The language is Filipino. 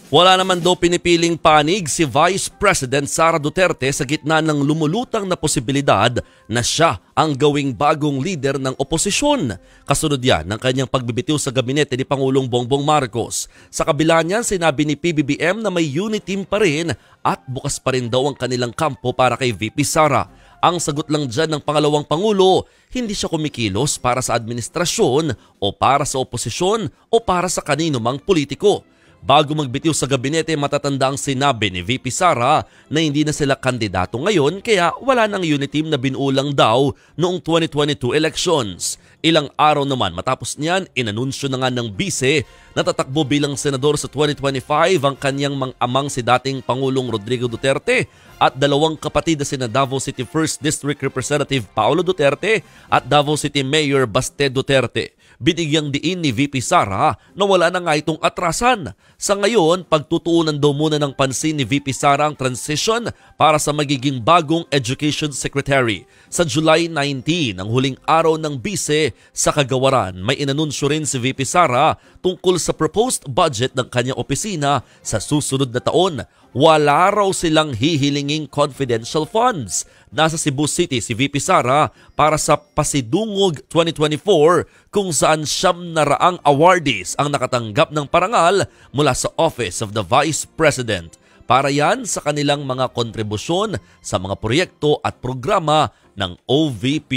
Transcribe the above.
Wala naman daw pinipiling panig si Vice President Sara Duterte sa gitna ng lumulutang na posibilidad na siya ang gawing bagong leader ng oposisyon. Kasunod yan ng kanyang pagbibitiw sa gabinete ni Pangulong Bongbong Marcos. Sa kabila niyan, sinabi ni PBBM na may unit team pa rin at bukas pa rin daw ang kanilang kampo para kay VP Sara. Ang sagot lang dyan ng pangalawang Pangulo, hindi siya kumikilos para sa administrasyon o para sa oposisyon o para sa kanino mang politiko. Bago magbitiw sa gabinete, matatanda ang sinabi ni VP Sara na hindi na sila kandidato ngayon kaya wala nang unit team na binulang daw noong 2022 elections. Ilang araw naman matapos niyan, inanunsyo na nga ng bise na tatakbo bilang senador sa 2025 ang kanyang amang si dating Pangulong Rodrigo Duterte at dalawang kapatid na sina Davao City 1st District Representative Paolo Duterte at Davao City Mayor Baste Duterte. Binigyang diin ni VP Sara na wala na nga itong atrasan. Sa ngayon, pagtutuunan daw muna ng pansin ni VP Sara ang transition para sa magiging bagong Education Secretary. Sa July 19, ang huling araw ng bise sa kagawaran, may inanunsyo rin si VP Sara tungkol sa proposed budget ng kanyang opisina sa susunod na taon. Wala raw silang hihilinging confidential funds. Nasa Cebu City si VP Sara para sa Pasidungog 2024 kung saan 700 awardees ang nakatanggap ng parangal mula sa Office of the Vice President. Para yan sa kanilang mga kontribusyon sa mga proyekto at programa ng OVP.